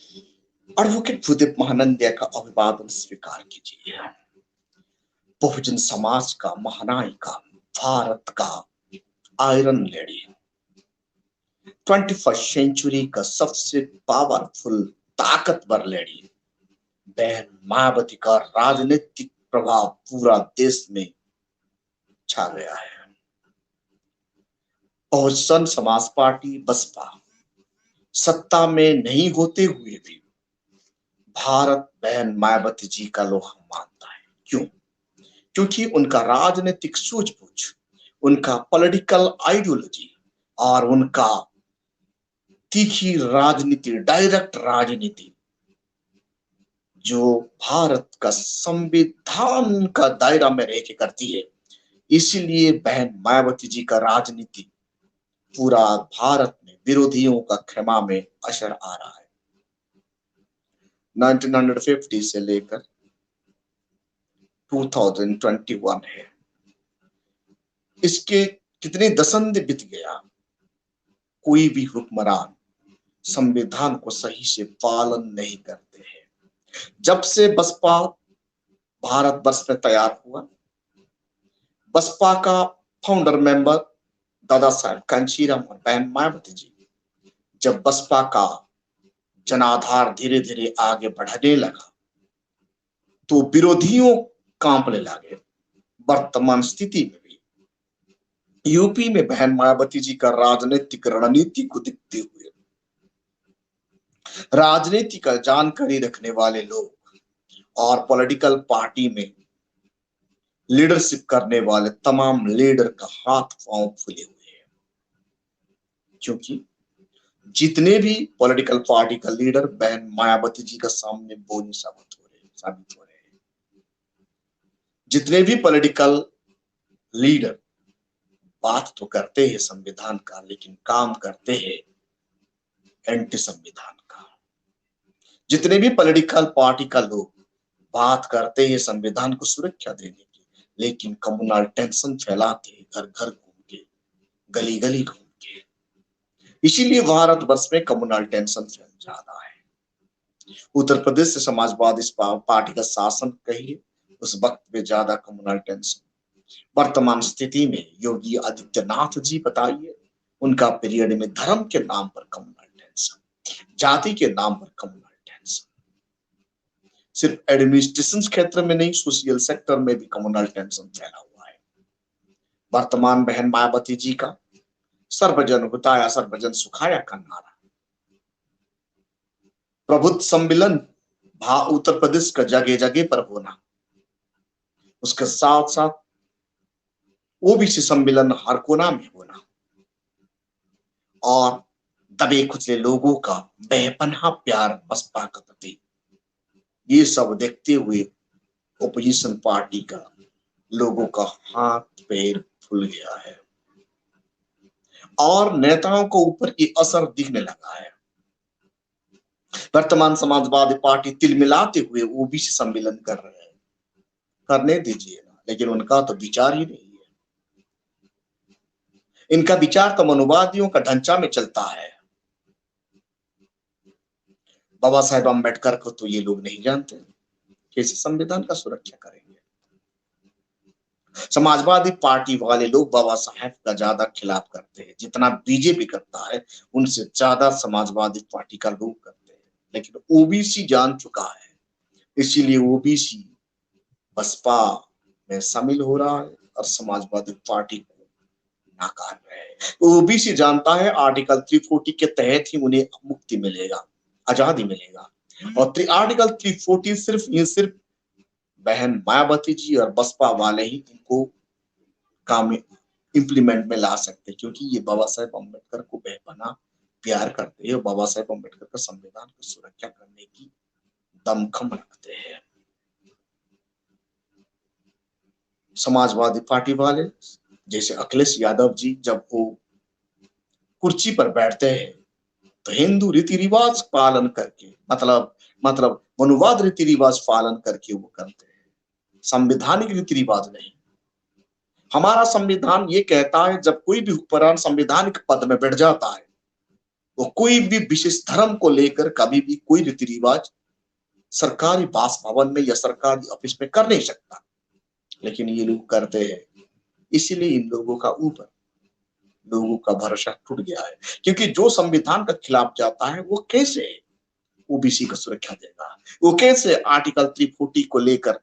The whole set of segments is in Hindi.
एडवोकेट भूदेव महानंदिया का अभिवादन स्वीकार कीजिए। बहुजन समाज का महानायिका, भारत का आयरन लेडी, 21st सेंचुरी का सबसे पावरफुल ताकतवर लेडी बहन मायावती का राजनीतिक प्रभाव पूरा देश में छा गया है। बहुजन समाज पार्टी बसपा सत्ता में नहीं होते हुए भी भारत बहन मायावती जी का लोहा मानता है। क्यों? क्योंकि उनका राजनीतिक सूझबूझ, उनका पॉलिटिकल आइडियोलॉजी और उनका तीखी राजनीति, डायरेक्ट राजनीति जो भारत का संविधान का दायरा में रह के करती है, इसीलिए बहन मायावती जी का राजनीति पूरा भारत में विरोधियों का खेमा में असर आ रहा है। 1950 से लेकर 2021 है, इसके कितने दशंधि बीत गया, कोई भी हुक्मरान संविधान को सही से पालन नहीं करते हैं। जब से बसपा भारतवर्ष में तैयार हुआ, बसपा का फाउंडर मेंबर दादा साहब कांशीराम और बहन मायावती जी, जब बसपा का जनाधार धीरे धीरे आगे बढ़ने लगा तो विरोधियों कांपने लगे। वर्तमान स्थिति में भी यूपी में बहन मायावती जी का राजनीतिक रणनीति को देखते हुए राजनीति का जानकारी रखने वाले लोग और पॉलिटिकल पार्टी में लीडरशिप करने वाले तमाम लीडर का हाथ पांव फूले हुए हैं, क्योंकि जितने भी पॉलिटिकल पार्टी का लीडर बहन मायावती जी का सामने बोनी साबित हो रहे हैं। जितने भी पॉलिटिकल लीडर बात तो करते हैं संविधान का, लेकिन काम करते हैं एंटी संविधान का। जितने भी पॉलिटिकल पार्टी का लोग बात करते हैं संविधान को सुरक्षा देने की, लेकिन कम्युनल टेंशन फैलाते हैं घर घर घूम के, गली गली घूम के। इसीलिए भारतवर्ष में कम्युनल टेंशन ज्यादा है। उत्तर प्रदेश से समाजवादी पार्टी का शासन कहिए, उस वक्त में ज्यादा कम्युनल टेंशन। वर्तमान स्थिति में योगी आदित्यनाथ जी बताइए, उनका पीरियड में धर्म के नाम पर कम्युनल टेंशन, जाति के नाम पर कम्युनल टेंशन। सिर्फ एडमिनिस्ट्रेशन क्षेत्र में नहीं, सोशल सेक्टर में भी कम्युनल टेंशन फैला हुआ है। वर्तमान बहन मायावती जी का सर्वजन हिताय सर्वजन सुखाय का नारा, प्रबुद्ध सम्मेलन उत्तर प्रदेश का जगह जगह पर होना, उसके साथ साथ ओबीसी सम्मेलन हर कोना में होना और दबे कुचले लोगों का बेपनाह प्यार बसपा के प्रति, ये सब देखते हुए ओपोजिशन पार्टी का लोगों का हाथ पैर फूल गया है और नेताओं को ऊपर ये असर दिखने लगा है। वर्तमान समाजवादी पार्टी तिल मिलाते हुए ओबीसी सम्मेलन कर रहे हैं, करने दीजिए ना, लेकिन उनका तो विचार ही नहीं है। इनका विचार तो मनुवादियों का ढांचा में चलता है। बाबा साहेब अम्बेडकर को तो ये लोग नहीं जानते, कैसे संविधान का सुरक्षा करेंगे। समाजवादी पार्टी वाले लोग बाबा साहेब का ज्यादा खिलाफ करते हैं, जितना बीजेपी करता है उनसे ज्यादा समाजवादी पार्टी का लोग करते हैं। लेकिन ओबीसी जान चुका है, इसीलिए ओबीसी बसपा में शामिल हो रहा है और समाजवादी पार्टी को नाकार रहे हैं। ओबीसी जानता है आर्टिकल 340 के तहत ही उन्हें मुक्ति मिलेगा, आजादी मिलेगा, और आर्टिकल 340 सिर्फ बहन मायावती जी और बसपा वाले ही इनको काम इंप्लीमेंट में ला सकते, क्योंकि ये बाबा साहेब अम्बेडकर को बेपनाह प्यार करते हैं और बाबा साहेब अम्बेडकर का संविधान की सुरक्षा करने की दमखम रखते हैं। समाजवादी पार्टी वाले जैसे अखिलेश यादव जी, जब वो कुर्सी पर बैठते हैं तो हिंदू रीति रिवाज पालन करके, मतलब मनुवाद रीति रिवाज पालन करके वो करते हैं, संवैधानिक रीति रिवाज नहीं। हमारा संविधान ये कहता है जब कोई भी हुक्मरान संवैधानिक पद में बैठ जाता है वो कोई भी विशेष धर्म को लेकर कभी भी कोई रीति रिवाज सरकारी बासभवन में या सरकारी ऑफिस में कर नहीं सकता, लेकिन ये लोग करते हैं। इसीलिए इन लोगों का ऊपर लोगों का भरोसा टूट गया है, क्योंकि जो संविधान के खिलाफ जाता है वो कैसे ओबीसी को सुरक्षा देगा, वो कैसे आर्टिकल 340 को लेकर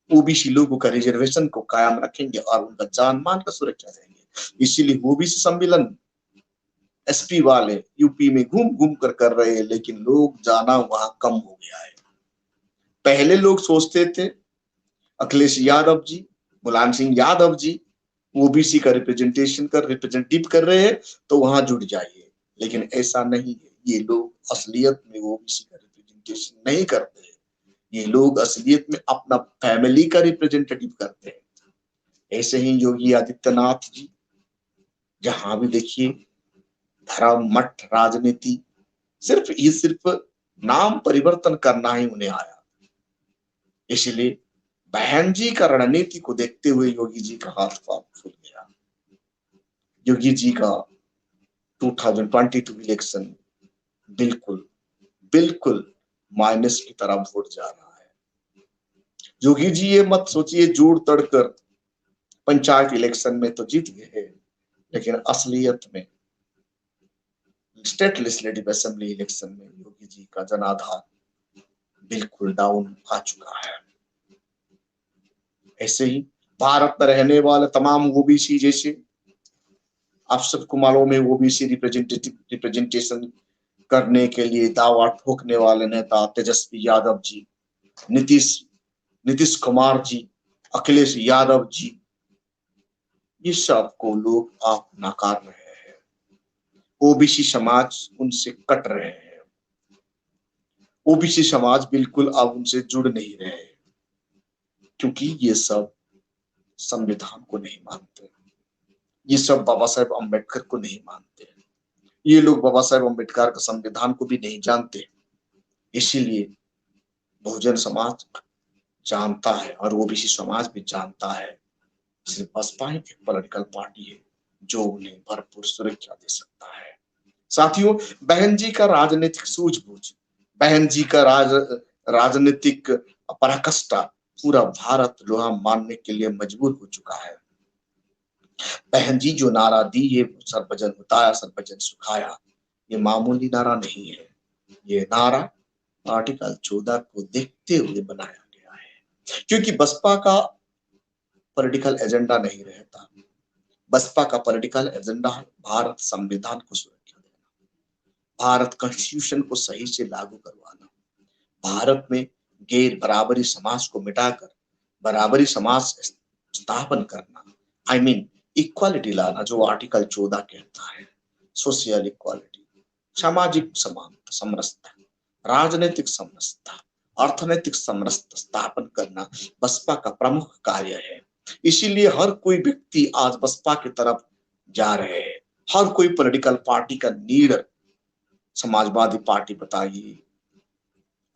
ओबीसी लोगों का रिजर्वेशन को कायम रखेंगे और उनका जान मान का सुरक्षा देंगे। इसीलिए ओबीसी सम्मेलन एसपी वाले यूपी में घूम घूम कर रहे हैं, लेकिन लोग जाना वहां कम हो गया है। पहले लोग सोचते थे अखिलेश यादव जी, मुलायम सिंह यादव जी ओबीसी का रिप्रेजेंटेटिव कर रहे हैं तो वहां जुड़ जाइए, लेकिन ऐसा नहीं है। ये लोग असलियत में ओबीसी का रिप्रेजेंटेशन नहीं करते हैं, ये लोग असलियत में अपना फैमिली का रिप्रेजेंटेटिव करते हैं। ऐसे ही योगी आदित्यनाथ जी, जहां भी देखिए धर्म मठ राजनीति, सिर्फ नाम परिवर्तन करना ही उन्हें आया। इसलिए बहन जी का रणनीति को देखते हुए योगी जी का हाथ पांव फूल गया। योगी जी का 2022 इलेक्शन बिल्कुल बिल्कुल माइनस की तरफ वोट जा रहा है। योगी जी ये मत सोचिए जोड़ तोड़कर पंचायत इलेक्शन में तो जीत गए, लेकिन असलियत में स्टेट लेजिस्लेटिव असेंबली इलेक्शन में योगी जी का जनाधार बिल्कुल डाउन आ चुका है। ऐसे ही भारत में रहने वाले तमाम ओबीसी, जैसे आप सबको मालूम है ओबीसी रिप्रेजेंटेशन करने के लिए दावा ठोकने वाले नेता तेजस्वी यादव जी, नीतीश कुमार जी, अखिलेश यादव जी, ये सबको लोग आप नकार रहे हैं। ओबीसी समाज उनसे कट रहे हैं, ओबीसी समाज बिल्कुल अब उनसे जुड़ नहीं रहे, क्योंकि ये सब संविधान को नहीं मानते, ये सब बाबा साहेब अम्बेडकर को नहीं मानते, ये लोग बाबा साहेब अम्बेडकर का संविधान को भी नहीं जानते। इसीलिए बहुजन समाज जानता है और ओबीसी समाज भी जानता है, सिर्फ बसपा ही एक पॉलिटिकल पार्टी है जो उन्हें भरपूर सुरक्षा दे सकता है। साथियों, बहन जी का राजनीतिक सूझबूझ, बहन जी का राजनीतिक पराकाष्ठा पूरा भारत लोहा मानने के लिए मजबूर हो चुका है। बहन जी जो नारा दी, ये सर्वजन बताया सर्वजन सुखाया, ये मामूली नारा नहीं है। ये नारा आर्टिकल 14 को देखते हुए बनाया गया है, क्योंकि बसपा का पॉलिटिकल एजेंडा नहीं रहता। बसपा का पॉलिटिकल एजेंडा है भारत संविधान को सुरक्षा देना, भारत कॉन्स्टिट्यूशन को सही से लागू करवाना, भारत में गैर बराबरी समाज को मिटाकर बराबरी समाज स्थापन करना, आई मीन इक्वालिटी लाना, जो आर्टिकल 14 कहता है। सोशल इक्वालिटी, सामाजिक समानता, समरसता, राजनीतिक समरसता, अर्थनैतिक समरसता स्थापन करना बसपा का प्रमुख कार्य है। इसीलिए हर कोई व्यक्ति आज बसपा की तरफ जा रहे हैं। हर कोई पॉलिटिकल पार्टी का लीडर, समाजवादी पार्टी बताइए,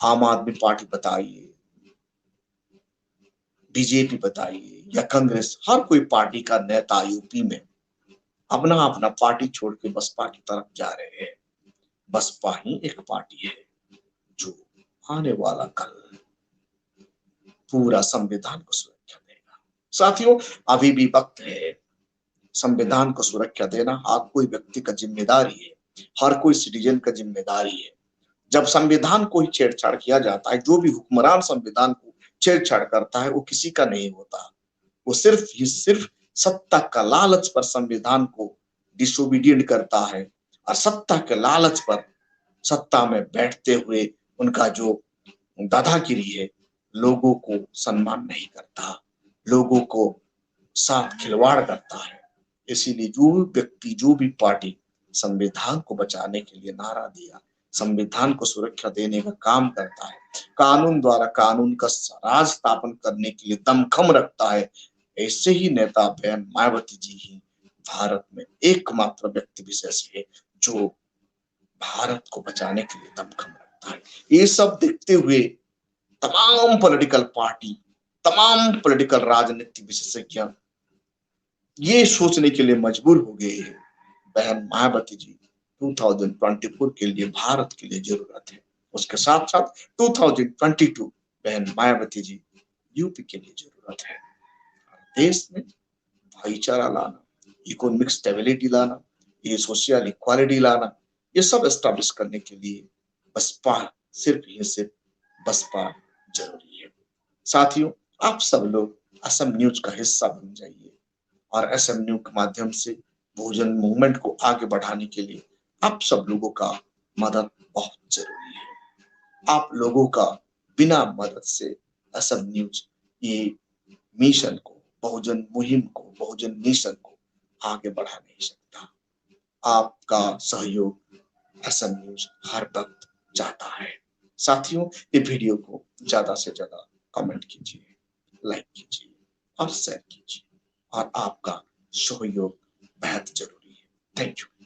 आम आदमी पार्टी बताइए, बीजेपी बताइए या कांग्रेस, हर कोई पार्टी का नेता यूपी में अपना अपना पार्टी छोड़ के बसपा की तरफ जा रहे हैं। बसपा ही एक पार्टी है जो आने वाला कल पूरा संविधान को सुरक्षा देगा। साथियों, अभी भी वक्त है, संविधान को सुरक्षा देना हर कोई व्यक्ति का जिम्मेदारी है, हर कोई सिटीजन का जिम्मेदारी है। जब संविधान को ही छेड़छाड़ किया जाता है, जो भी हुक्मरान संविधान को छेड़छाड़ करता है वो किसी का नहीं होता, वो सिर्फ सत्ता का लालच पर संविधान को डिसोबीडियंट करता है, और सत्ता के लालच पर सत्ता में बैठते हुए उनका जो दादागिरी है, लोगों को सम्मान नहीं करता, लोगों को साथ खिलवाड़ करता है। इसीलिए जो व्यक्ति, जो भी पार्टी संविधान को बचाने के लिए नारा दिया, संविधान को सुरक्षा देने का काम करता है, कानून द्वारा कानून का राज स्थापन करने के लिए दमखम रखता है, ऐसे ही नेता बहन मायावती जी ही भारत में एकमात्र व्यक्ति विशेष है जो भारत को बचाने के लिए दमखम रखता है। ये सब देखते हुए तमाम पॉलिटिकल पार्टी, तमाम पॉलिटिकल राजनीतिक विशेषज्ञ ये सोचने के लिए मजबूर हो गए हैं, बहन मायावती जी 2024 के लिए भारत के लिए जरूरत है। उसके साथ साथ 2022 बहन मायावती जी यूपी के लिए जरूरत है। देश में भाईचारा लाना, इकोनॉमिक स्टेबिलिटी लाना, ये सोशल इक्वालिटी लाना, ये सब एस्टैब्लिश करने के लिए बसपा, सिर्फ बसपा जरूरी है। साथियों, आप सब लोग असम न्यूज का हिस्सा बन जाइए और असम न्यूज के माध्यम से बहुजन मूवमेंट को आगे बढ़ाने के लिए आप सब लोगों का मदद बहुत जरूरी है। आप लोगों का बिना मदद से असम न्यूज ये मिशन को, बहुजन मुहिम को, बहुजन मिशन को आगे बढ़ा नहीं सकता। आपका सहयोग असम न्यूज हर वक्त चाहता है। साथियों, ये वीडियो को ज्यादा से ज्यादा कमेंट कीजिए, लाइक कीजिए और शेयर कीजिए और आपका सहयोग बेहद जरूरी है। Thank you.